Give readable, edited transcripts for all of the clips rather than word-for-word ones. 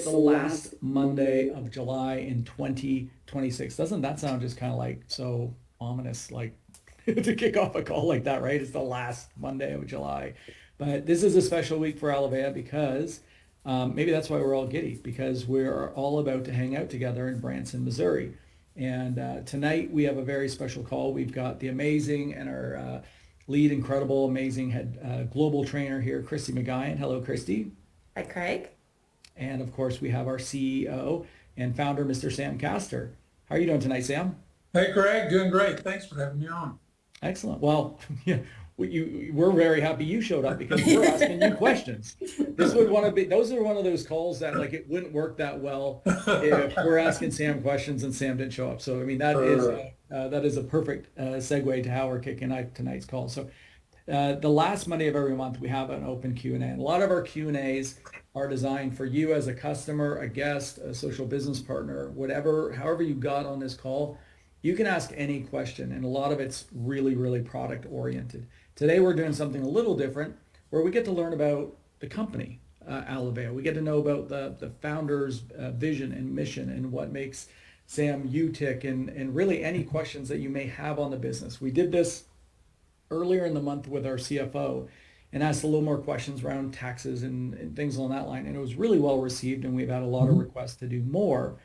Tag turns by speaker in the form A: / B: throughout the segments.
A: the last Monday of July in 2026. Doesn't that sound just kind of like so ominous, like to kick off a call like that, right? It's the last Monday of July. But this is a special week for Alovea because maybe that's why we're all giddy, because we're all about to hang out together in Branson, Missouri. And tonight we have a very special call. We've got the amazing and our lead, incredible, amazing head global trainer here, Christy McGuyan. Hello, Christy.
B: Hi, Craig.
A: And of course, we have our CEO and founder, Mr. Sam Castor. How are you doing tonight, Sam?
C: Hey, Greg, doing great. Thanks for having me on.
A: Excellent. Well, yeah, we're very happy you showed up because we're asking you questions. Those are one of those calls that like it wouldn't work that well if we're asking Sam questions and Sam didn't show up. So I mean that is a perfect segue to how we're kicking out tonight's call. So the last Monday of every month we have an open Q&A, and a lot of our Q&As are designed for you as a customer, a guest, a social business partner, however you got on this call. You can ask any question, and a lot of it's really, really product oriented. Today, we're doing something a little different where we get to learn about the company, Alovea. We get to know about the founder's vision and mission and what makes Sam you tick, and really any questions that you may have on the business. We did this earlier in the month with our CFO and asked a little more questions around taxes and things along that line. And it was really well received, and we've had a lot of requests to do more.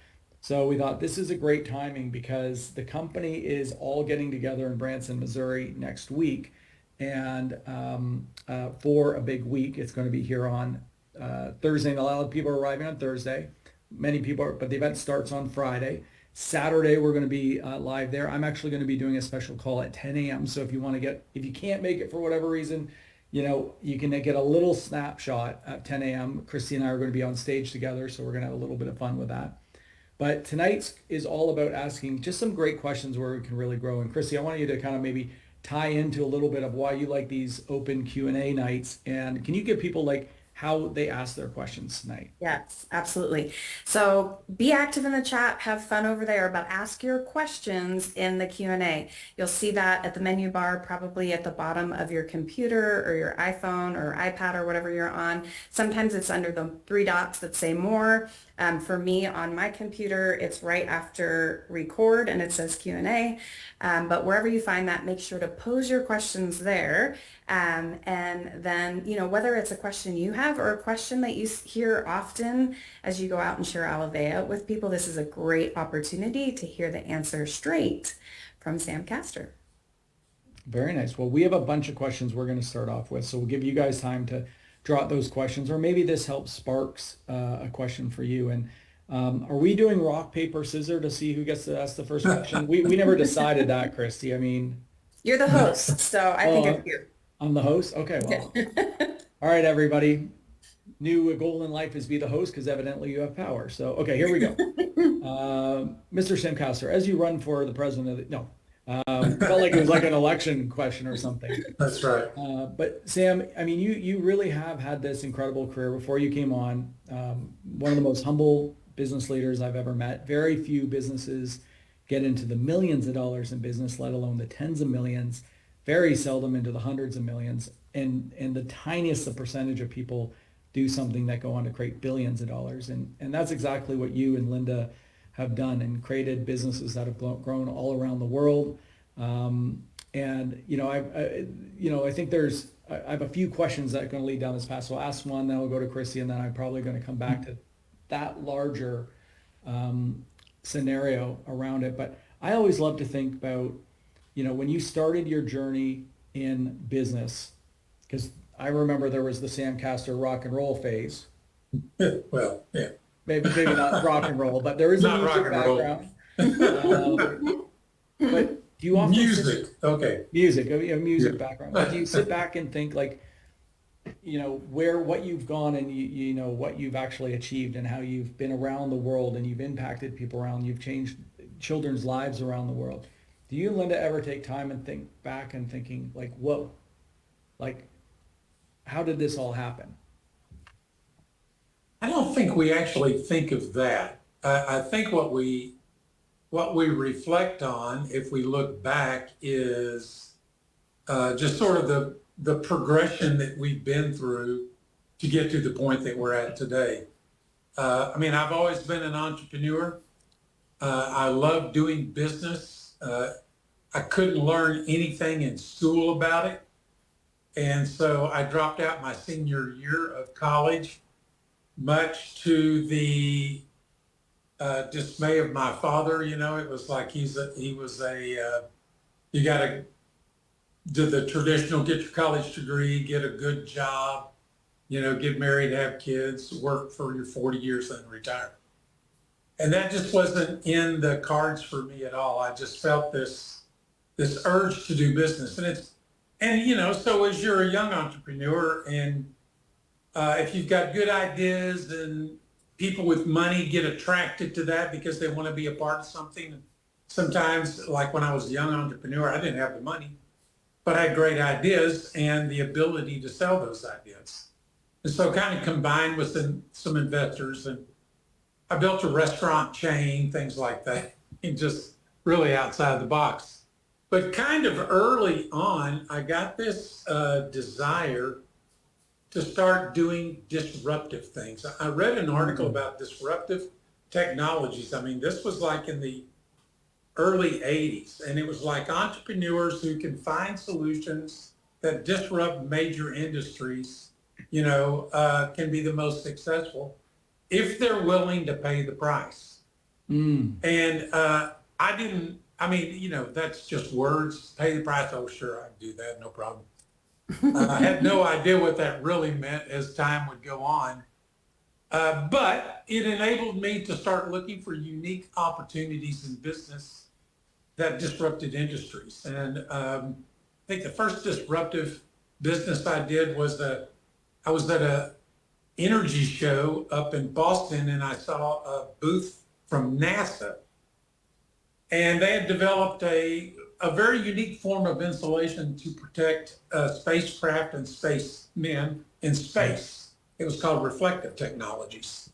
A: So we thought this is a great timing because the company is all getting together in Branson, Missouri next week. And for a big week, it's going to be here on Thursday. And a lot of people are arriving on Thursday. Many people are, but the event starts on Friday. Saturday, we're going to be live there. I'm actually going to be doing a special call at 10 a.m. So if you can't make it for whatever reason, you can get a little snapshot at 10 a.m. Christy and I are going to be on stage together. So we're going to have a little bit of fun with that. But tonight's is all about asking just some great questions where we can really grow. And Christy, I want you to kind of maybe tie into a little bit of why you like these open Q&A nights. And can you give people like how they ask their questions tonight?
B: Yes, absolutely. So be active in the chat, have fun over there, but ask your questions in the Q&A. You'll see that at the menu bar, probably at the bottom of your computer or your iPhone or iPad or whatever you're on. Sometimes it's under the three dots that say more. For me on my computer, it's right after record and it says Q&A. But wherever you find that, make sure to pose your questions there. And then, whether it's a question you have or a question that you hear often as you go out and share Alovea with people, this is a great opportunity to hear the answer straight from Sam Castor.
A: Very nice. Well, we have a bunch of questions we're going to start off with, so we'll give you guys time to draw out those questions, or maybe this helps sparks a question for you. And are we doing rock, paper, scissors to see who gets to ask the first question? We never decided that, Christy. I mean,
B: you're the host, so I think it's you.
A: I'm the host? Okay, well. All right, everybody. New goal in life is be the host because evidently you have power. So, okay, here we go. Mr. Sam Castor, as you run for the president of felt like it was like an election question or something.
C: That's right.
A: But Sam, I mean, you really have had this incredible career before you came on. One of the most humble business leaders I've ever met. Very few businesses get into the millions of dollars in business, let alone the tens of millions. Very seldom into the hundreds of millions. And the tiniest of percentage of people do something that go on to create billions of dollars. And that's exactly what you and Linda have done and created businesses that have grown all around the world. I think I have a few questions that are going to lead down this path. So I'll ask one, then I'll go to Christy, and then I'm probably going to come back to that larger scenario around it. But I always love to think about, when you started your journey in business, because I remember there was the Sam Castor rock and roll phase.
C: Well, yeah.
A: Maybe not rock and roll, but there is a music background. But do you often a music background? But do you sit back and think like, what you've gone and what you've actually achieved and how you've been around the world and you've impacted people around, you've changed children's lives around the world. Do you and Linda ever take time and think back and thinking like, whoa, like how did this all happen?
C: I don't think we actually think of that. I think what we reflect on, if we look back, is just sort of the progression that we've been through to get to the point that we're at today. I mean, I've always been an entrepreneur. I love doing business. I couldn't learn anything in school about it. And so I dropped out my senior year of college, much to the dismay of my father. You know, it was like you got to do the traditional, get your college degree, get a good job, you know, get married, have kids, work for your 40 years, then retire. And that just wasn't in the cards for me at all. I just felt this urge to do business. And you know, so as you're a young entrepreneur, and if you've got good ideas, and people with money get attracted to that because they want to be a part of something. Sometimes, like when I was a young entrepreneur, I didn't have the money, but I had great ideas and the ability to sell those ideas. And so kind of combined with some investors, and I built a restaurant chain, things like that, and just really outside the box. But kind of early on, I got this desire to start doing disruptive things. I read an article about disruptive technologies. I mean, this was like in the early 80s, and it was like entrepreneurs who can find solutions that disrupt major industries, you know, can be the most successful if they're willing to pay the price. And I mean, you know, that's just words, pay the price. Oh, sure, I can do that, no problem. I had no idea what that really meant as time would go on. But it enabled me to start looking for unique opportunities in business that disrupted industries. And I think the first disruptive business I did was I was at a energy show up in Boston, and I saw a booth from NASA. And they had developed a very unique form of insulation to protect spacecraft and spacemen in space. It was called reflective technologies.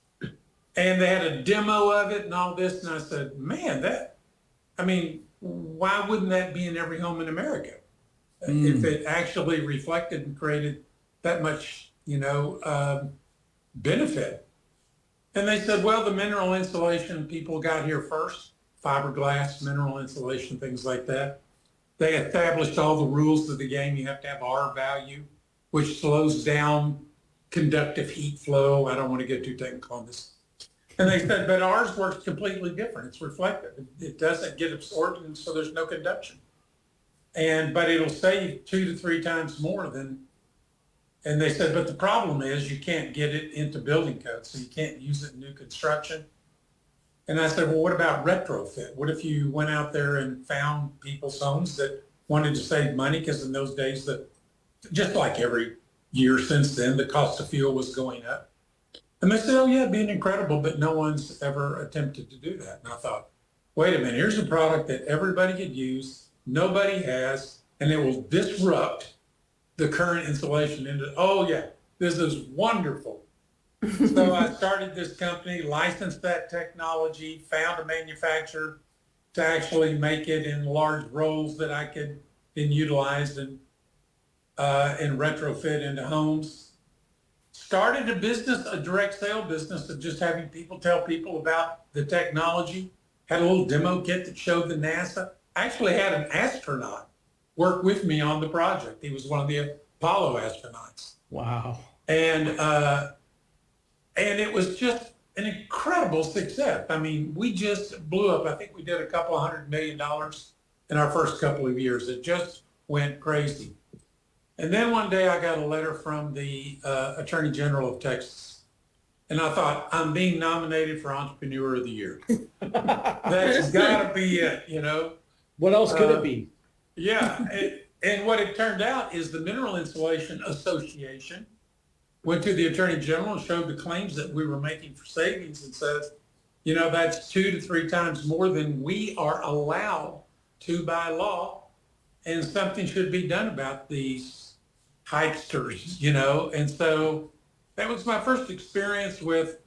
C: And they had a demo of it and all this. And I said, man, why wouldn't that be in every home in America? If it actually reflected and created that much, you know, benefit. And they said, well, the mineral insulation people got here first. Fiberglass, mineral insulation, things like that. They established all the rules of the game. You have to have R value, which slows down conductive heat flow. I don't want to get too technical on this. And they said, but ours works completely different. It's reflective. It doesn't get absorbed, and so there's no conduction. But it'll save 2 to 3 times more than. And they said, but the problem is you can't get it into building codes, so you can't use it in new construction. And I said, well, what about retrofit? What if you went out there and found people's homes that wanted to save money? Because in those days, just like every year since then, the cost of fuel was going up. And they said, oh, yeah, it'd be incredible, but no one's ever attempted to do that. And I thought, wait a minute, here's a product that everybody could use, nobody has, and it will disrupt the current insulation industry. Oh, yeah, this is wonderful. So I started this company, licensed that technology, found a manufacturer to actually make it in large rolls that I could then utilize and retrofit into homes. Started a business, a direct sale business of just having people tell people about the technology. Had a little demo kit that showed the NASA. I actually had an astronaut work with me on the project. He was one of the Apollo astronauts.
A: Wow.
C: And it was just an incredible success. I mean, we just blew up. I think we did a couple $100 million in our first couple of years. It just went crazy. And then one day I got a letter from the Attorney General of Texas. And I thought, I'm being nominated for Entrepreneur of the Year. That's got to be it, you know.
A: What else could it be?
C: Yeah. And what it turned out is the Mineral Insulation Association went to the Attorney General and showed the claims that we were making for savings and said, you know, that's 2 to 3 times more than we are allowed to by law, and something should be done about these hypesters, you know. And so that was my first experience with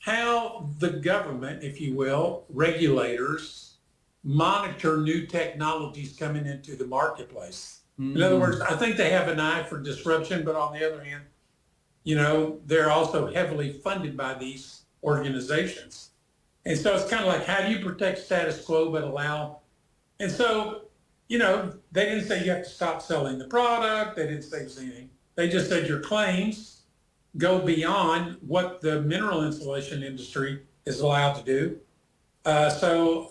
C: how the government, if you will, regulators, monitor new technologies coming into the marketplace. In other words, I think they have an eye for disruption, but on the other hand, you know, they're also heavily funded by these organizations. And so it's kind of like, how do you protect status quo but allow? And so, you know, they didn't say you have to stop selling the product. They didn't say anything. They just said your claims go beyond what the mineral insulation industry is allowed to do. So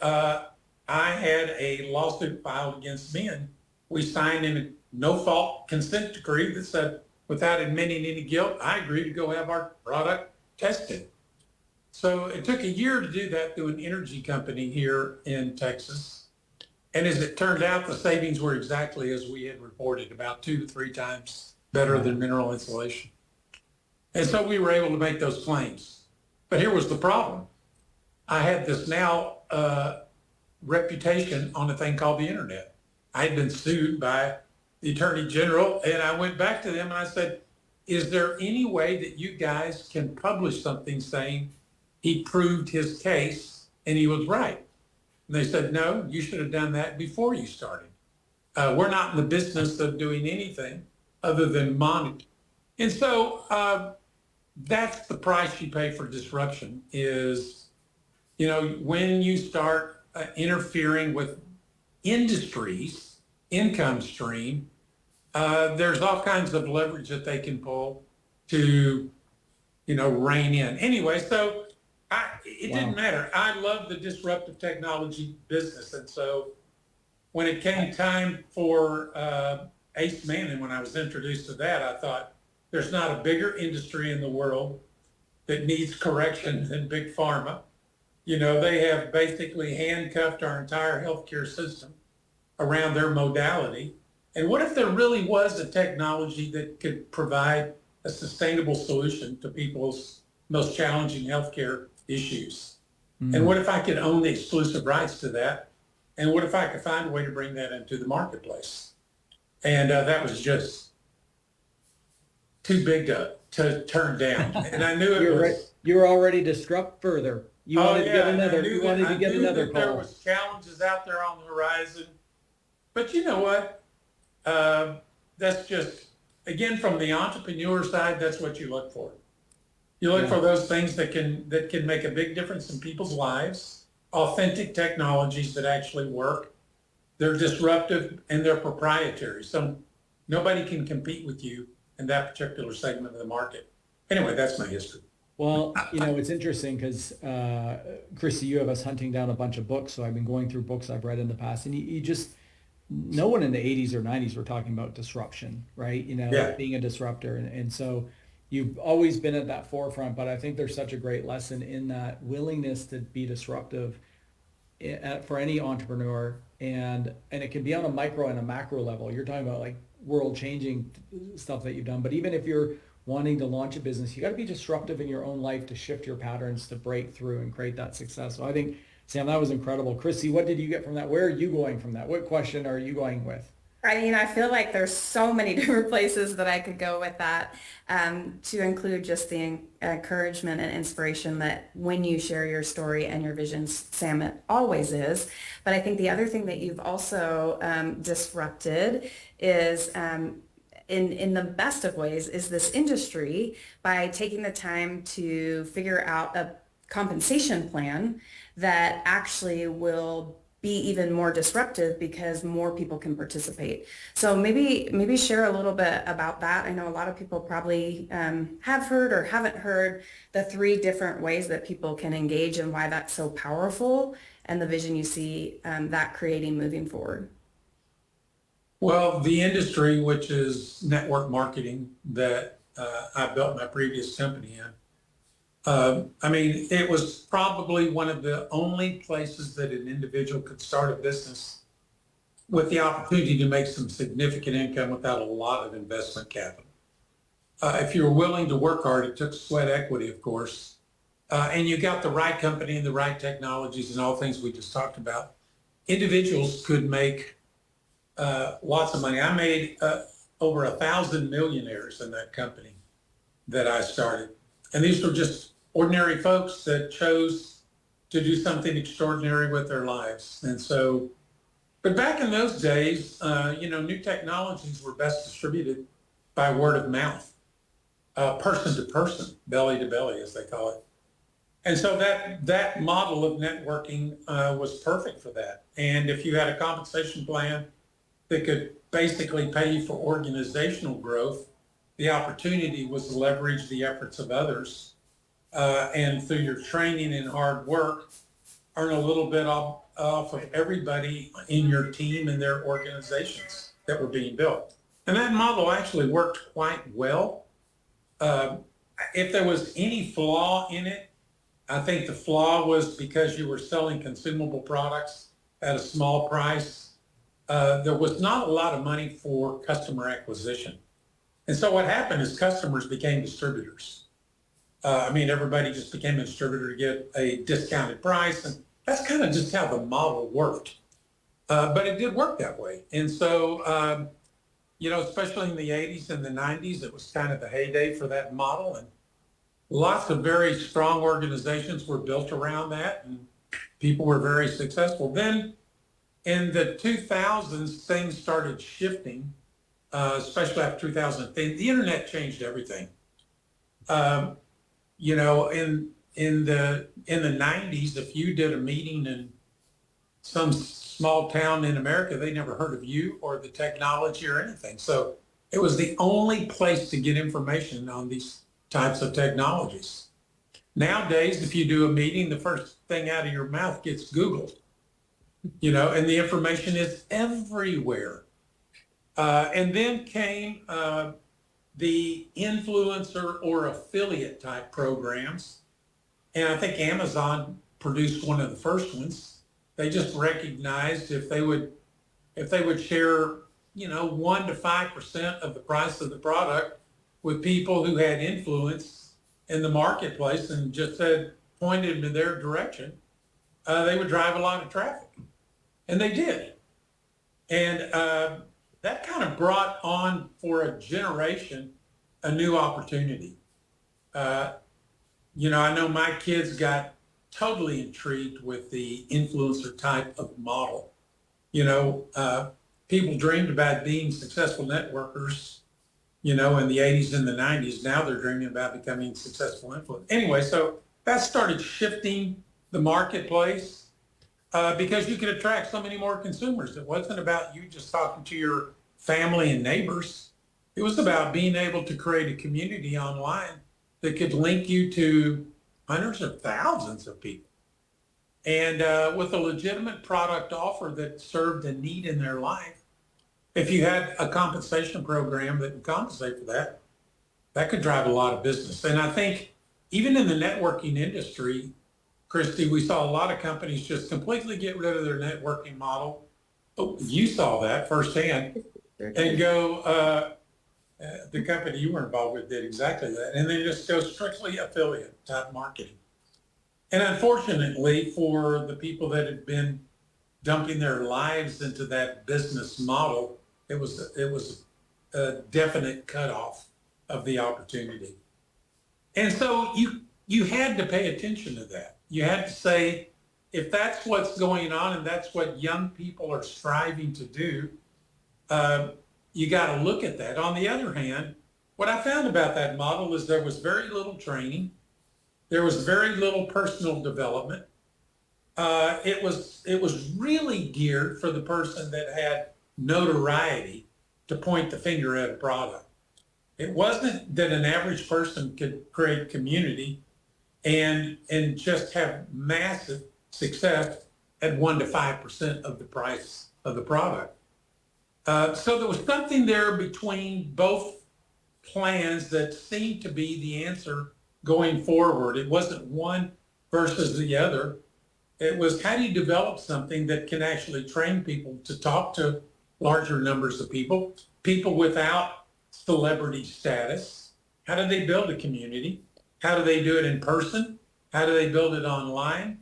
C: I had a lawsuit filed against me, and we signed in a no-fault consent decree that said, without admitting any guilt, I agree to go have our product tested. So it took a year to do that through an energy company here in Texas. And as it turned out, the savings were exactly as we had reported, about 2 to 3 times better than mineral insulation. And so we were able to make those claims. But here was the problem. I had this now reputation on a thing called the internet. I had been sued by the Attorney General, and I went back to them and I said, is there any way that you guys can publish something saying he proved his case and he was right? And they said, no, you should have done that before you started. We're not in the business of doing anything other than monitor. And so that's the price you pay for disruption is, you know, when you start interfering with industries, income stream, there's all kinds of leverage that they can pull to, you know, rein in. Anyway, so it didn't matter. I love the disruptive technology business. And so when it came time for Ace Manning, when I was introduced to that, I thought there's not a bigger industry in the world that needs correction than big pharma. You know, they have basically handcuffed our entire healthcare system around their modality. And what if there really was a technology that could provide a sustainable solution to people's most challenging healthcare issues? And what if I could own the exclusive rights to that? And what if I could find a way to bring that into the marketplace? And that was just too big to turn down. And I knew it was.
A: Right. You were already disrupt further. You wanted to get another. You wanted to get another call.
C: There was challenges out there on the horizon, but you know what? That's just, again, from the entrepreneur side, that's what you look for. You look for those things that can make a big difference in people's lives, authentic technologies that actually work. They're disruptive and they're proprietary. So nobody can compete with you in that particular segment of the market. Anyway, that's my history.
A: Well, you know, it's interesting because, Chrissy, you have us hunting down a bunch of books. So I've been going through books I've read in the past, and you just, no one in the 80s or 90s were talking about disruption, right? You know, being a disruptor. And so you've always been at that forefront, but I think there's such a great lesson in that willingness to be disruptive for any entrepreneur. And it can be on a micro and a macro level. You're talking about like world changing stuff that you've done, but even if you're wanting to launch a business, you got to be disruptive in your own life to shift your patterns, to break through and create that success. So I think, Sam, that was incredible. Chrissy, what did you get from that? Where are you going from that? What question are you going with?
B: I mean, I feel like there's so many different places that I could go with that, to include just the encouragement and inspiration that when you share your story and your visions, Sam, it always is. But I think the other thing that you've also disrupted is, in the best of ways, is this industry by taking the time to figure out a compensation plan that actually will be even more disruptive because more people can participate. So maybe share a little bit about that. I know a lot of people probably have heard or haven't heard the 3 different ways that people can engage and why that's so powerful and the vision you see that creating moving forward.
C: Well, the industry, which is network marketing that I built my previous company in, I mean, it was probably one of the only places that an individual could start a business with the opportunity to make some significant income without a lot of investment capital. If you were willing to work hard, it took sweat equity, of course, and you got the right company and the right technologies and all things we just talked about. Individuals could make lots of money. I made over 1,000 millionaires in that company that I started. And these were just ordinary folks that chose to do something extraordinary with their lives. And so, but back in those days, you know, new technologies were best distributed by word of mouth, person to person, belly to belly, as they call it. And so that model of networking was perfect for that. And if you had a compensation plan that could basically pay you for organizational growth, the opportunity was to leverage the efforts of others and through your training and hard work, earn a little bit off of everybody in your team and their organizations that were being built. And that model actually worked quite well. If there was any flaw in it, I think the flaw was because you were selling consumable products at a small price. There was not a lot of money for customer acquisition. And so what happened is customers became distributors. Everybody just became a distributor to get a discounted price. And that's kind of just how the model worked. But it did work that way. And so, especially in the 80s and the 90s, it was kind of the heyday for that model. And lots of very strong organizations were built around that, and people were very successful. Then in the 2000s, things started shifting, especially after 2010. The internet changed everything. In the 90s, if you did a meeting in some small town in America, they never heard of you or the technology or anything. So it was the only place to get information on these types of technologies. Nowadays, if you do a meeting, the first thing out of your mouth gets Googled, and the information is everywhere. And then came the influencer or affiliate type programs. And I think Amazon produced one of the first ones. They just recognized if they would share, 1 to 5% of the price of the product with people who had influence in the marketplace and just pointed in their direction, they would drive a lot of traffic. And they did. And that kind of brought on for a generation a new opportunity. I know my kids got totally intrigued with the influencer type of model. People dreamed about being successful networkers, in the 80s and the 90s. Now they're dreaming about becoming successful influencers. Anyway, so that started shifting the marketplace because you could attract so many more consumers. It wasn't about you just talking to your family and neighbors. It was about being able to create a community online that could link you to hundreds of thousands of people. And with a legitimate product offer that served a need in their life, if you had a compensation program that would compensate for that, that could drive a lot of business. And I think even in the networking industry, Christy, we saw a lot of companies just completely get rid of their networking model. Oh, you saw that firsthand. And go, the company you were involved with did exactly that. And they just go strictly affiliate type marketing. And unfortunately for the people that had been dumping their lives into that business model, it was a definite cutoff of the opportunity. And so you had to pay attention to that. You had to say, if that's what's going on and that's what young people are striving to do, you got to look at that. On the other hand, what I found about that model is there was very little training. There was very little personal development. It was really geared for the person that had notoriety to point the finger at a product. It wasn't that an average person could create community and just have massive success at 1 to 5% of the price of the product. So there was something there between both plans that seemed to be the answer going forward. It wasn't one versus the other. It was, how do you develop something that can actually train people to talk to larger numbers of people without celebrity status? How do they build a community? How do they do it in person? How do they build it online?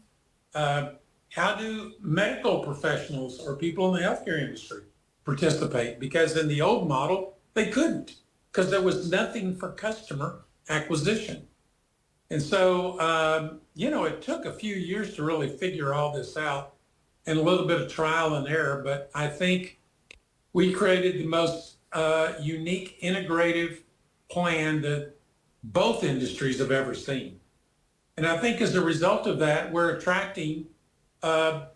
C: How do medical professionals or people in the healthcare industry participate? Because in the old model, they couldn't, because there was nothing for customer acquisition. And so, it took a few years to really figure all this out and a little bit of trial and error, but I think we created the most unique integrative plan that both industries have ever seen. And I think as a result of that, we're attracting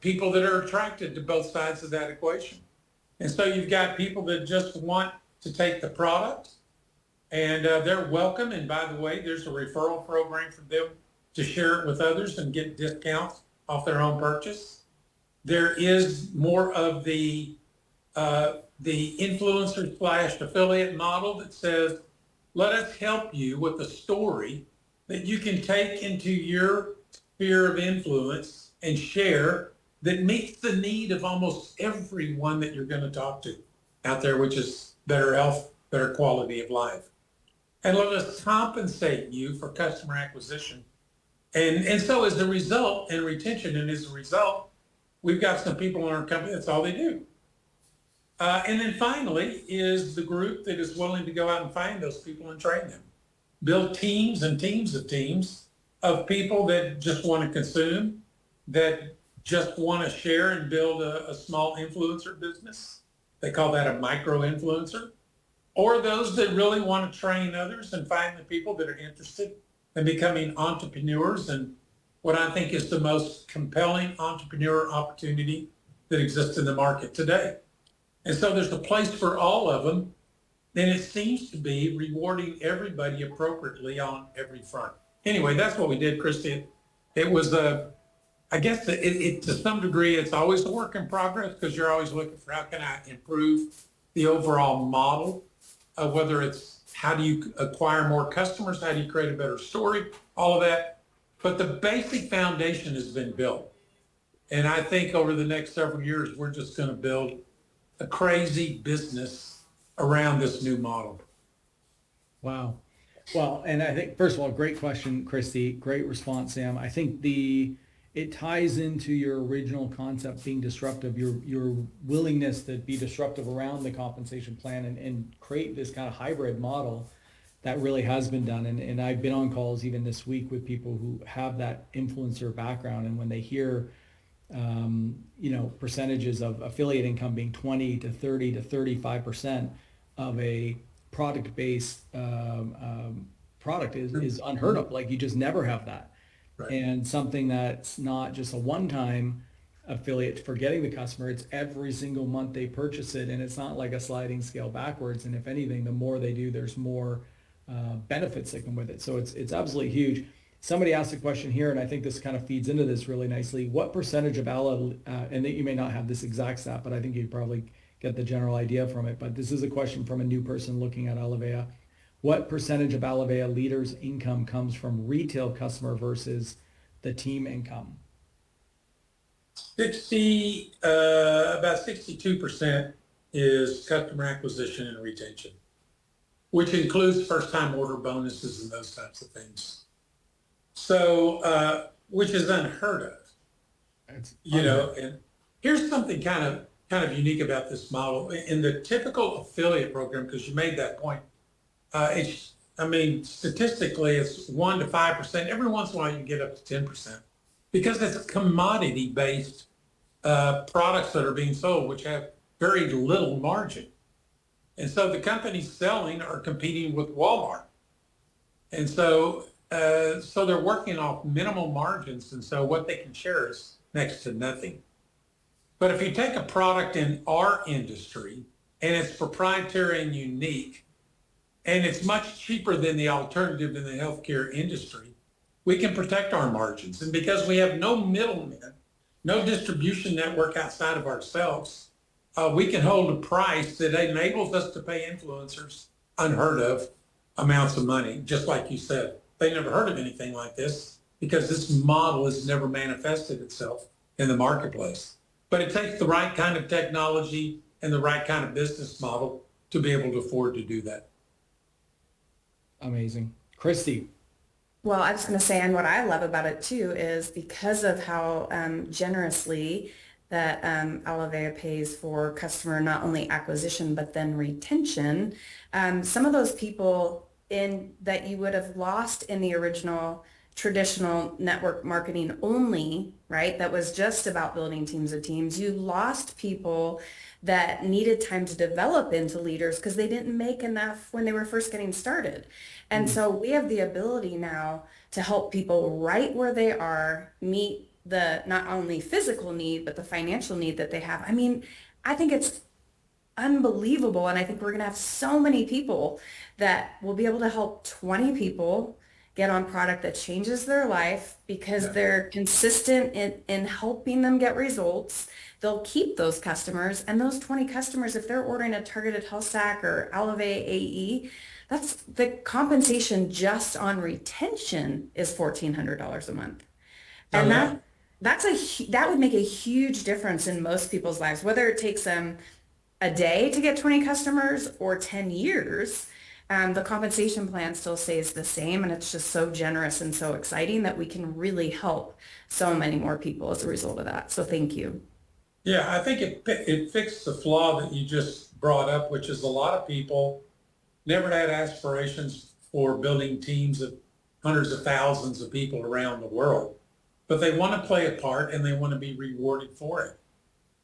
C: people that are attracted to both sides of that equation. And so you've got people that just want to take the product and they're welcome. And by the way, there's a referral program for them to share it with others and get discounts off their own purchase. There is more of the influencer / affiliate model that says, let us help you with a story that you can take into your sphere of influence and share that meets the need of almost everyone that you're going to talk to out there, which is better health, better quality of life. And let us compensate you for customer acquisition. And so as a result, and retention, and as a result, we've got some people in our company, that's all they do. And then finally is the group that is willing to go out and find those people and train them. Build teams and teams of people that just want to consume, that just want to share and build a small influencer business. They call that a micro influencer. Or those that really want to train others and find the people that are interested in becoming entrepreneurs, and what I think is the most compelling entrepreneur opportunity that exists in the market today. And so there's a place for all of them, and it seems to be rewarding everybody appropriately on every front. Anyway, that's what we did, Christy. It was I guess to some degree, it's always a work in progress because you're always looking for how can I improve the overall model, whether it's how do you acquire more customers, how do you create a better story, all of that. But the basic foundation has been built. And I think over the next several years, we're just going to build a crazy business around this new model.
A: Wow. Well, and I think, first of all, great question, Christy. Great response, Sam. I think it ties into your original concept being disruptive, your willingness to be disruptive around the compensation plan and create this kind of hybrid model that really has been done. And I've been on calls even this week with people who have that influencer background. And when they hear, percentages of affiliate income being 20 to 30 to 35% of a product-based product is unheard of. Like you just never have that. Right. And something that's not just a one-time affiliate for getting the customer, it's every single month they purchase it, and it's not like a sliding scale backwards. And if anything, the more they do, there's more benefits that come with it. So it's absolutely huge. Somebody asked a question here, and I think this kind of feeds into this really nicely. What percentage of and that you may not have this exact stat, but I think you'd probably get the general idea from it. But this is a question from a new person looking at Alovea. What percentage of Alovea leaders' income comes from retail customer versus the team income?
C: About 62% is customer acquisition and retention, which includes first-time order bonuses and those types of things. So, which is unheard of. And here's something kind of unique about this model. In the typical affiliate program, because you made that point, statistically, it's 1 to 5%. Every once in a while, you get up to 10% because it's commodity-based products that are being sold, which have very little margin. And so the companies selling are competing with Walmart. And so they're working off minimal margins. And so what they can share is next to nothing. But if you take a product in our industry and it's proprietary and unique, and it's much cheaper than the alternative in the healthcare industry, we can protect our margins. And because we have no middlemen, no distribution network outside of ourselves, we can hold a price that enables us to pay influencers unheard of amounts of money, just like you said. They never heard of anything like this because this model has never manifested itself in the marketplace. But it takes the right kind of technology and the right kind of business model to be able to afford to do that.
A: Amazing. Christy.
B: Well, I was going to say, and what I love about it too is because of how generously that Alovea pays for customer not only acquisition but then retention. Some of those people that you would have lost in the original traditional network marketing only, right? That was just about building teams of teams. You lost people that needed time to develop into leaders because they didn't make enough when they were first getting started. And so we have the ability now to help people right where they are meet the not only physical need, but the financial need that they have. I mean, I think it's unbelievable. And I think we're going to have so many people that will be able to help 20 people get on product that changes their life because they're consistent in helping them get results. They'll keep those customers, and those 20 customers, if they're ordering a targeted health stack or Alovea AE, that's the compensation just on retention is $1,400 a month. And that would make a huge difference in most people's lives, whether it takes them a day to get 20 customers or 10 years. The compensation plan still stays the same, and it's just so generous and so exciting that we can really help so many more people as a result of that. So thank you.
C: Yeah, I think it fixed the flaw that you just brought up, which is a lot of people never had aspirations for building teams of hundreds of thousands of people around the world, but they want to play a part and they want to be rewarded for it.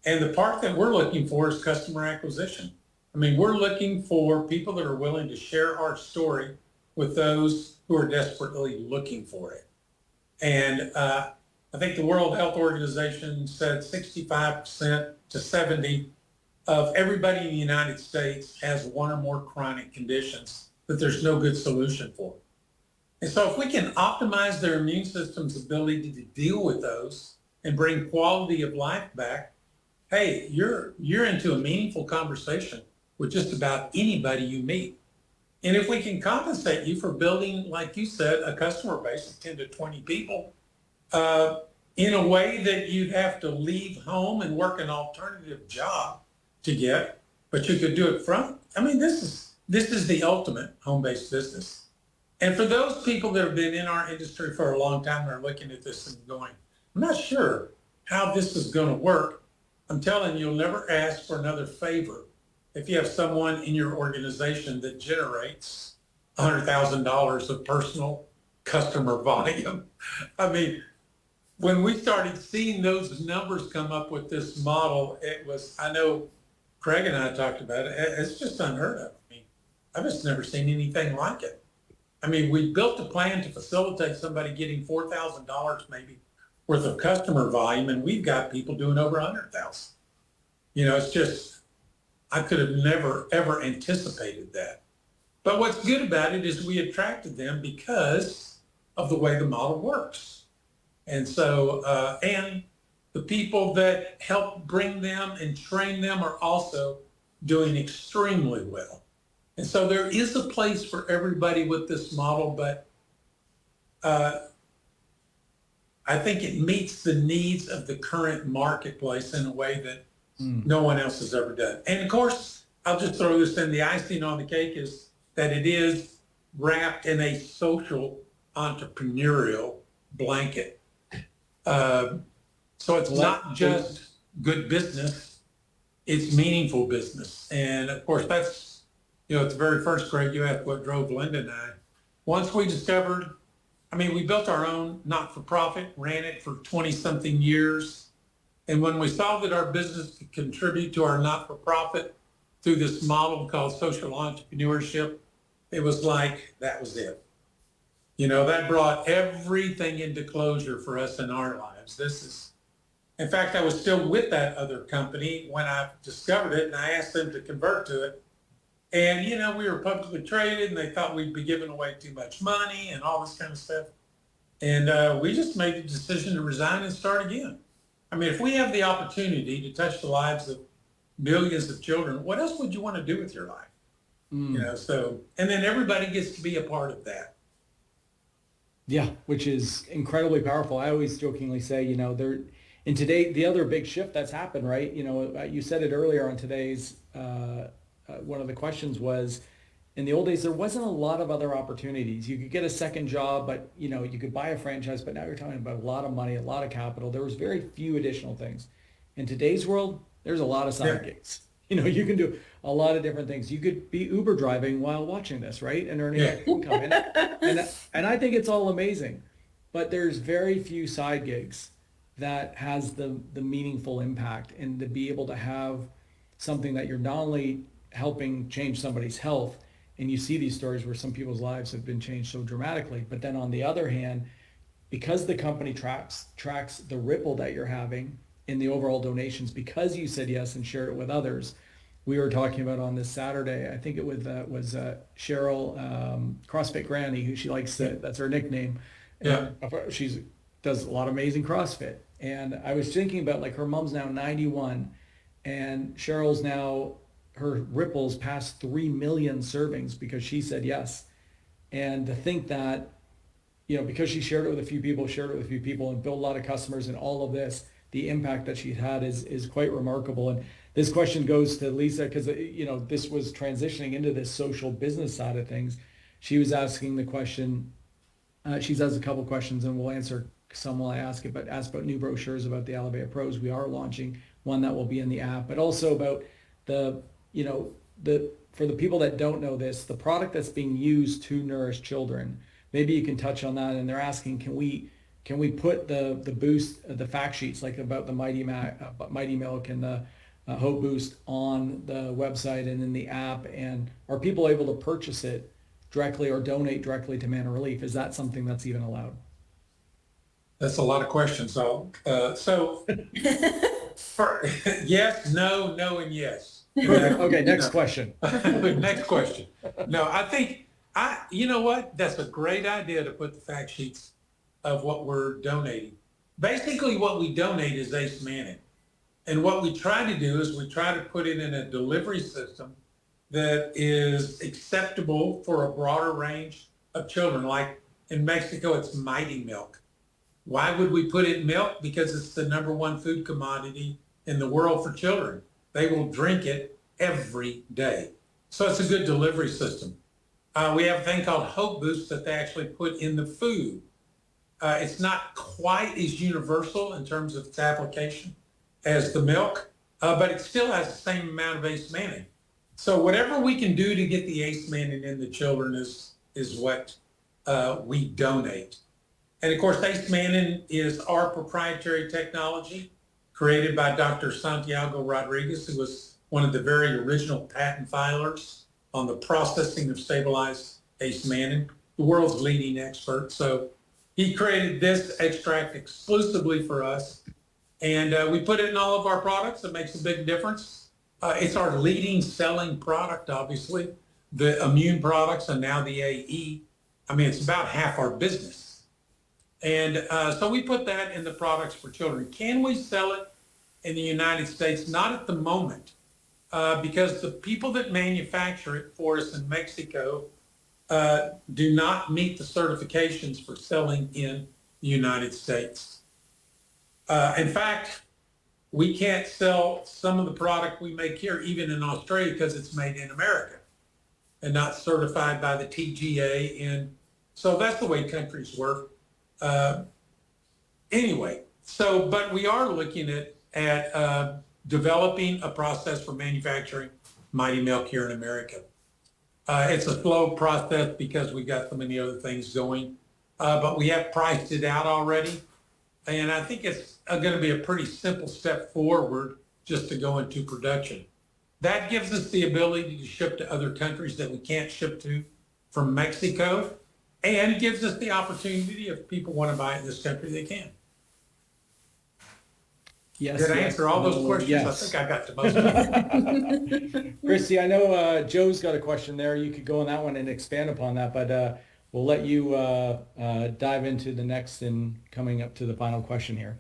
C: And the part that we're looking for is customer acquisition. I mean, we're looking for people that are willing to share our story with those who are desperately looking for it. And I think the World Health Organization said 65% to 70% of everybody in the United States has one or more chronic conditions that there's no good solution for. And so if we can optimize their immune system's ability to deal with those and bring quality of life back, hey, you're into a meaningful conversation with just about anybody you meet. And if we can compensate you for building, like you said, a customer base of 10 to 20 people in a way that you'd have to leave home and work an alternative job to get, but you could do it from, I mean, this is the ultimate home-based business. And for those people that have been in our industry for a long time and are looking at this and going, I'm not sure how this is going to work, I'm telling you, you'll never ask for another favor if you have someone in your organization that generates $100,000 of personal customer volume. I mean, when we started seeing those numbers come up with this model, it was, I know Craig and I talked about it, it's just unheard of. I mean, I've just never seen anything like it. I mean, we built a plan to facilitate somebody getting $4,000 maybe worth of customer volume, and we've got people doing over 100,000. You know, it's just, I could have never, ever anticipated that. But what's good about it is we attracted them because of the way the model works. And so, and the people that help bring them and train them are also doing extremely well. And so there is a place for everybody with this model, but I think it meets the needs of the current marketplace in a way that no one else has ever done. And of course, I'll just throw this in, the icing on the cake is that it is wrapped in a social entrepreneurial blanket. So it's not just good business, it's meaningful business. And of course, that's, you know, at the very first, Greg, you asked what drove Linda and I. Once we discovered, I mean, we built our own not-for-profit, ran it for 20-something years. And when we saw that our business could contribute to our not-for-profit through this model called social entrepreneurship, it was like, that was it. You know, that brought everything into closure for us in our lives. In fact, I was still with that other company when I discovered it, and I asked them to convert to it. And, you know, we were publicly traded, and they thought we'd be giving away too much money and all this kind of stuff. And we just made the decision to resign and start again. I mean, if we have the opportunity to touch the lives of millions of children, what else would you want to do with your life? You know, so, and then everybody gets to be a part of that.
A: Yeah, which is incredibly powerful. I always jokingly say, you know, in today, the other big shift that's happened, right? You know, you said it earlier on today's, one of the questions was, in the old days, there wasn't a lot of other opportunities. You could get a second job, but, you know, you could buy a franchise, but now you're talking about a lot of money, a lot of capital. There was very few additional things. In today's world, there's a lot of side gigs. You know, you can do a lot of different things. You could be Uber driving while watching this, right? And earning income. And I think it's all amazing. but there's very few side gigs that has the meaningful impact, and to be able to have something that you're not only helping change somebody's health, and you see these stories where some people's lives have been changed so dramatically, but then on the other hand, because the company tracks the ripple that you're having in the overall donations, because you said yes and shared it with others. We were talking about on this Saturday, I think it was Cheryl, CrossFit Granny, who she likes to, that's her nickname.
C: Yeah.
A: She's does a lot of amazing CrossFit. And I was thinking about, like, her mom's now 91, and Cheryl's now, her ripples past 3 million servings because she said yes. And to think that, you know, because she shared it with a few people, and built a lot of customers and all of this, the impact that she's had is quite remarkable. And this question goes to Lisa because, you know, this was transitioning into this social business side of things. She was asking the question, she's asked a couple questions, and we'll answer some while I ask it, but ask about new brochures about the Alovea Pros. We are launching one that will be in the app, but also about the, you know, for the people that don't know this, the product that's being used to nourish children. Maybe you can touch on that. And they're asking, can we put the boost, the fact sheets, like about the Mighty Milk and the Hope Boost on the website and in the app? And are people able to purchase it directly or donate directly to Manna Relief? Is that something that's even allowed?
C: That's a lot of questions. So for, yes, no, and yes.
A: Okay, next question.
C: Next question. No, I think, you know what? That's a great idea to put the fact sheets of what we're donating. Basically, what we donate is Ace Manning. And what we try to do is we try to put it in a delivery system that is acceptable for a broader range of children. Like in Mexico, it's Mighty Milk. Why would we put it in milk? Because it's the #1 food commodity in the world for children. They will drink it every day. So it's a good delivery system. We have a thing called Hope Boost that they actually put in the food. It's not quite as universal in terms of its application as the milk, but it still has the same amount of Ace Manning. So whatever we can do to get the Ace Manning in the children is what we donate. And of course, Ace Manning is our proprietary technology created by Dr. Santiago Rodriguez, who was one of the very original patent filers on the processing of stabilized Ace Manning, the world's leading expert. So he created this extract exclusively for us, and we put it in all of our products. It makes a big difference. It's our leading selling product, obviously, the immune products and now the AE. I mean, it's about half our business. And so we put that in the products for children. Can we sell it in the United States? Not at the moment, because the people that manufacture it for us in Mexico do not meet the certifications for selling in the United States. In fact, we can't sell some of the product we make here, even in Australia, because it's made in America and not certified by the TGA. And so that's the way countries work. Anyway, so, but we are looking at developing a process for manufacturing Mighty Milk here in America. It's a slow process because we've got so many other things going, but we have priced it out already. And I think it's going to be a pretty simple step forward just to go into production. That gives us the ability to ship to other countries that we can't ship to from Mexico. And it gives us the opportunity, if people want to buy it in this country, they can.
A: Yes.
C: Did I answer all those questions?
A: Yes.
C: I think I got to most of them.
A: Christy, I know Joe's got a question there. You could go on that one and expand upon that, but we'll let you dive into the next and coming up to the final question here.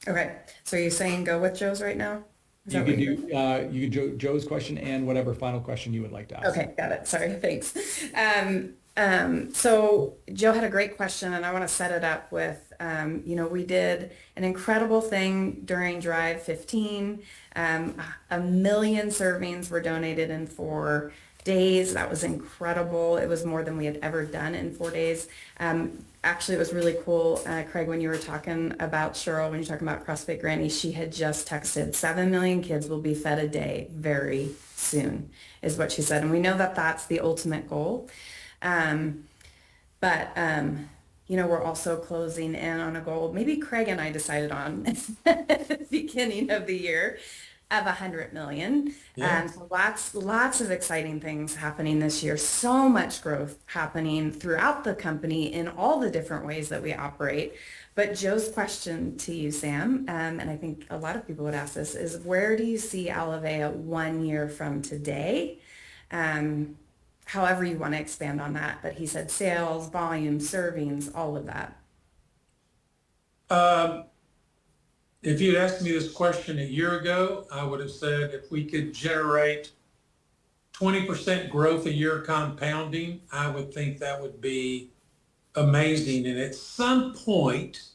B: Okay, so you're saying go with Joe's right now?
A: You could do Joe's question and whatever final question you would like to ask.
B: Okay, got it. Sorry, thanks. So Joe had a great question, and I want to set it up with, we did an incredible thing during Drive 15. 1 million servings were donated in 4 days. That was incredible. It was more than we had ever done in 4 days. Actually, it was really cool, Craig, when you were talking about Cheryl, when you're talking about CrossFit Granny, she had just texted 7 million kids will be fed a day very soon, is what she said. And we know that that's the ultimate goal. But we're also closing in on a goal, maybe Craig and I decided on at the beginning of the year, of 100 million.
C: Yeah.
B: So lots of exciting things happening this year. So much growth happening throughout the company in all the different ways that we operate. But Joe's question to you, Sam, and I think a lot of people would ask this, is where do you see Alovea 1 year from today? However you want to expand on that. But he said sales, volume, servings, all of that.
C: If you'd asked me this question a year ago, I would have said if we could generate 20% growth a year compounding, I would think that would be amazing. And at some point,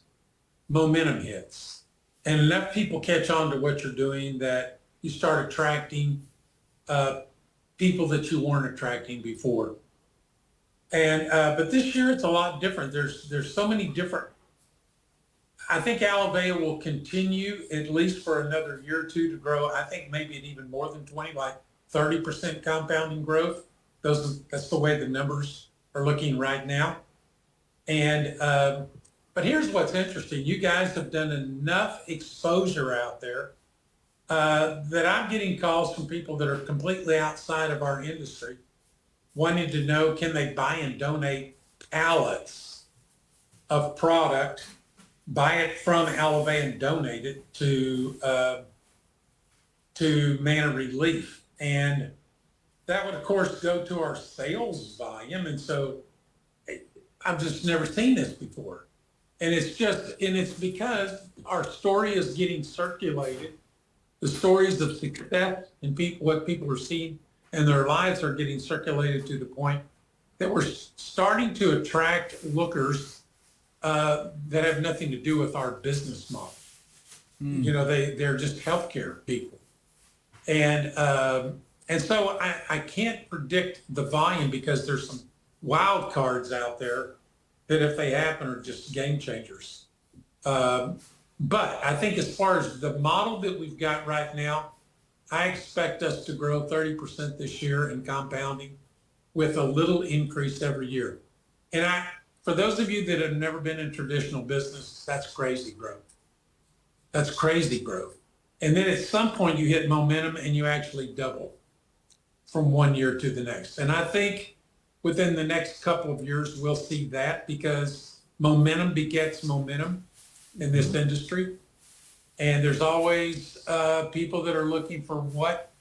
C: momentum hits. And enough people catch on to what you're doing that you start attracting people that you weren't attracting before. And but this year it's a lot different. There's so many different. I think Alovea will continue at least for another year or two to grow. I think maybe at even more than 20, like 30% compounding growth. That's the way the numbers are looking right now. And but here's what's interesting. You guys have done enough exposure out there that I'm getting calls from people that are completely outside of our industry wanting to know, can they buy and donate pallets of product, buy it from Alovea and donate it to Manna Relief. And that would, of course, go to our sales volume. And so I've just never seen this before. And it's because our story is getting circulated. The stories of success and what people are seeing in their lives are getting circulated to the point that we're starting to attract lookers that have nothing to do with our business model. They're just healthcare people. And so I can't predict the volume because there's some wild cards out there that if they happen are just game changers. But I think as far as the model that we've got right now, I expect us to grow 30% this year in compounding with a little increase every year. And for those of you that have never been in traditional business, that's crazy growth. That's crazy growth. And then at some point you hit momentum and you actually double from 1 year to the next. And I think within the next couple of years, we'll see that because momentum begets momentum in this industry. And there's always people that are looking for what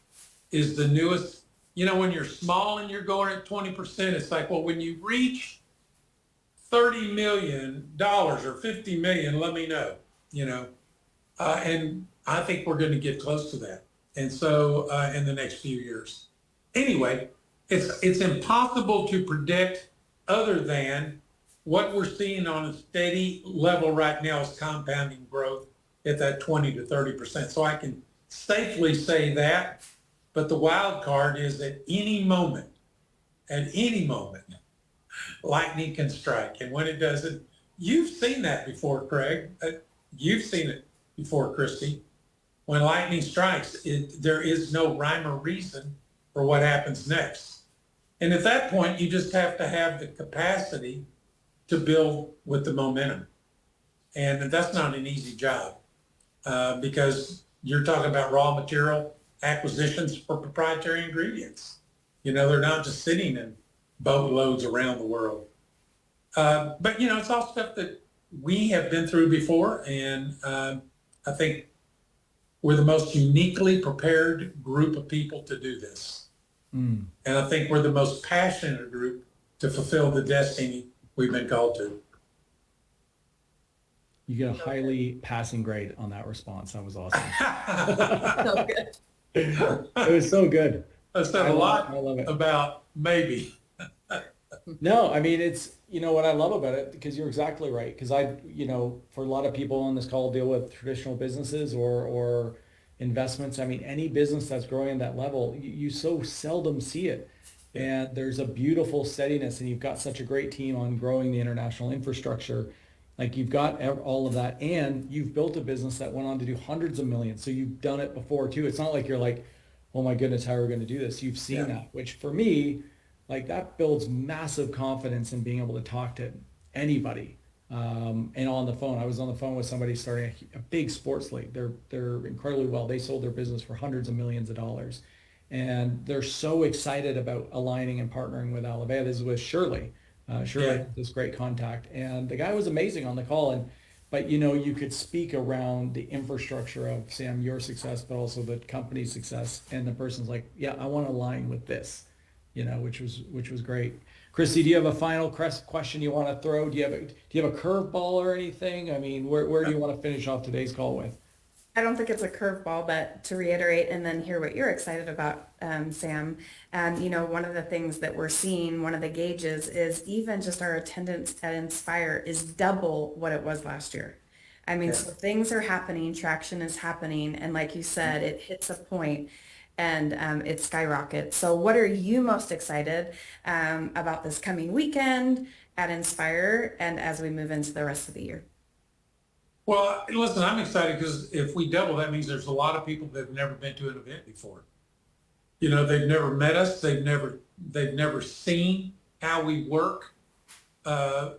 C: is the newest. When you're small and you're going at 20%, it's like, well, when you reach $30 million or 50 million, let me know, and I think we're going to get close to that. And so in the next few years. Anyway, it's impossible to predict other than what we're seeing on a steady level right now is compounding growth at that 20 to 30%. So I can safely say that, but the wild card is at any moment, lightning can strike. And when it doesn't, you've seen that before, Craig. You've seen it before, Christy. When lightning strikes, there is no rhyme or reason for what happens next. And at that point, you just have to have the capacity to build with the momentum. And that's not an easy job because you're talking about raw material acquisitions for proprietary ingredients. They're not just sitting in boatloads around the world. But, it's all stuff that we have been through before. And I think we're the most uniquely prepared group of people to do this. And I think we're the most passionate group to fulfill the destiny we've been called to.
A: You get a highly passing grade on that response. That was awesome.
B: So good.
A: It was so good.
C: I said a lot
A: love it.
C: about maybe.
A: No, I mean, it's, what I love about it, because you're exactly right. Because for a lot of people on this call deal with traditional businesses or investments. I mean, any business that's growing at that level, you so seldom see it. And there's a beautiful steadiness, and you've got such a great team on growing the international infrastructure. Like you've got all of that, and you've built a business that went on to do hundreds of millions. So you've done it before too. It's not like you're like, oh my goodness, how are we going to do this? You've seen that, which for me, like that builds massive confidence in being able to talk to anybody And on the phone, I was on the phone with somebody starting a big sports league. They're incredibly well. They sold their business for hundreds of millions of dollars. And they're so excited about aligning and partnering with Alovea. This is with Shirley. Shirley had this great contact. And the guy was amazing on the call. But you could speak around the infrastructure of, Sam, your success, but also the company's success. And the person's like, yeah, I want to align with this, which was great. Christy, do you have a final question you want to throw? Do you have a curveball or anything? I mean, where do you want to finish off today's call with?
B: I don't think it's a curveball, but to reiterate and then hear what you're excited about, Sam. And, one of the things that we're seeing, one of the gauges is even just our attendance at Inspire is double what it was last year. I mean, so things are happening, traction is happening. And like you said, it hits a point and it skyrockets. So what are you most excited about this coming weekend at Inspire and as we move into the rest of the year?
C: Well, listen, I'm excited because if we double, that means there's a lot of people that have never been to an event before. They've never met us. They've never seen how we work. What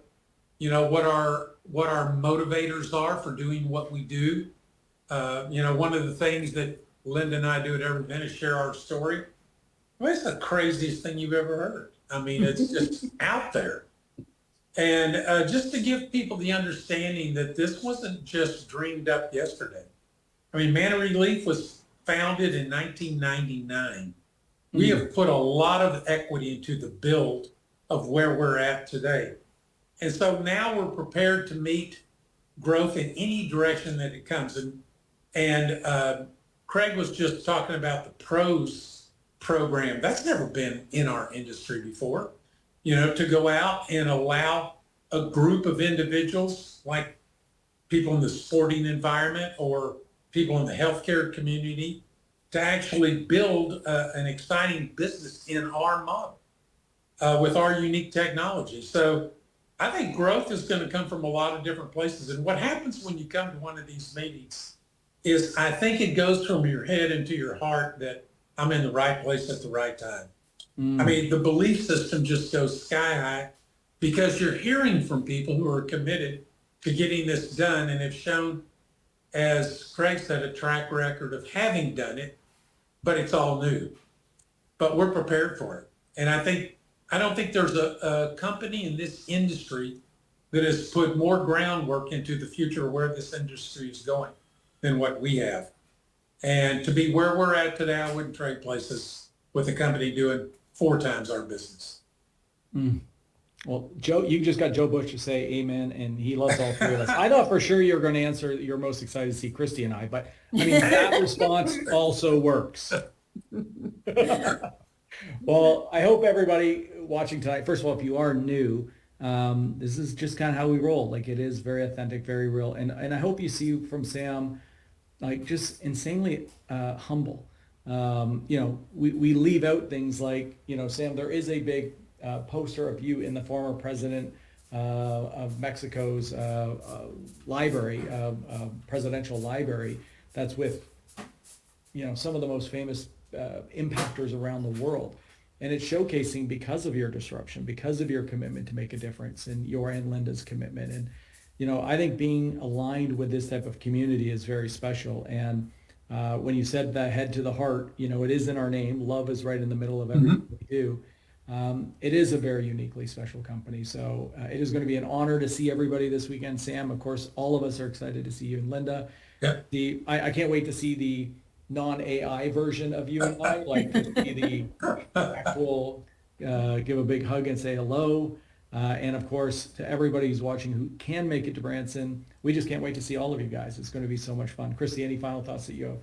C: our motivators are for doing what we do. One of the things that Linda and I do at every event is share our story. Well, it's the craziest thing you've ever heard. I mean, it's just out there. And just to give people the understanding that this wasn't just dreamed up yesterday. I mean, Manna Relief was founded in 1999. We have put a lot of equity into the build of where we're at today. And so now we're prepared to meet growth in any direction that it comes. And Craig was just talking about the pros program. That's never been in our industry before. To go out and allow a group of individuals, like people in the sporting environment or people in the healthcare community, to actually build an exciting business in our model with our unique technology. So I think growth is going to come from a lot of different places. And what happens when you come to one of these meetings is I think it goes from your head into your heart that I'm in the right place at the right time. I mean, the belief system just goes sky high because you're hearing from people who are committed to getting this done and have shown, as Craig said, a track record of having done it, but it's all new. But we're prepared for it. And I don't think there's a company in this industry that has put more groundwork into the future of where this industry is going than what we have. And to be where we're at today, I wouldn't trade places with a company doing 4 times our business.
A: Well, Joe, you just got Joe Bush to say amen, and he loves all 3 of us. I thought for sure you were going to answer you're most excited to see Christy and I, but I mean, that response also works. Well, I hope everybody watching tonight, first of all, if you are new, this is just kind of how we roll. Like, it is very authentic, very real. And I hope you see from Sam, like, just insanely humble. We leave out things like, Sam, there is a big poster of you in the former president of Mexico's library, presidential library, that's with, some of the most famous impactors around the world. And it's showcasing because of your disruption, because of your commitment to make a difference, and your and Linda's commitment. And, I think being aligned with this type of community is very special. And when you said the head to the heart, it is in our name. Love is right in the middle of everything we do. It is a very uniquely special company. So it is going to be an honor to see everybody this weekend. Sam, of course, all of us are excited to see you and Linda.
C: Yeah.
A: I can't wait to see the non-AI version of you and I, like to see the actual, give a big hug and say hello. And of course, to everybody who's watching who can make it to Branson, we just can't wait to see all of you guys. It's going to be so much fun. Christy, any final thoughts that you have?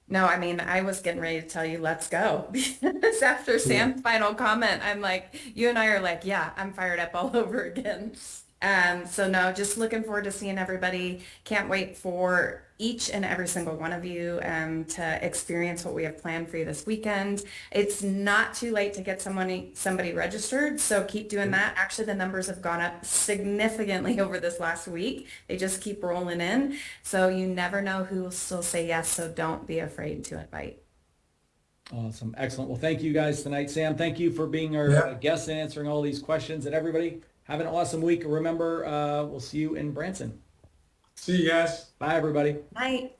B: No, I mean, I was getting ready to tell you, let's go. Because after Sam's final comment, I'm like, you and I are like, yeah, I'm fired up all over again. So no, just looking forward to seeing everybody. Can't wait for each and every single one of you to experience what we have planned for you this weekend. It's not too late to get somebody registered, so keep doing that. Actually, the numbers have gone up significantly over this last week. They just keep rolling in. So you never know who will still say yes, so don't be afraid to invite.
A: Awesome. Excellent. Well, thank you guys tonight. Sam, thank you for being our guest and answering all these questions. And everybody, Have an awesome week. Remember, we'll see you in Branson.
C: See you guys.
A: Bye, everybody.
B: Night.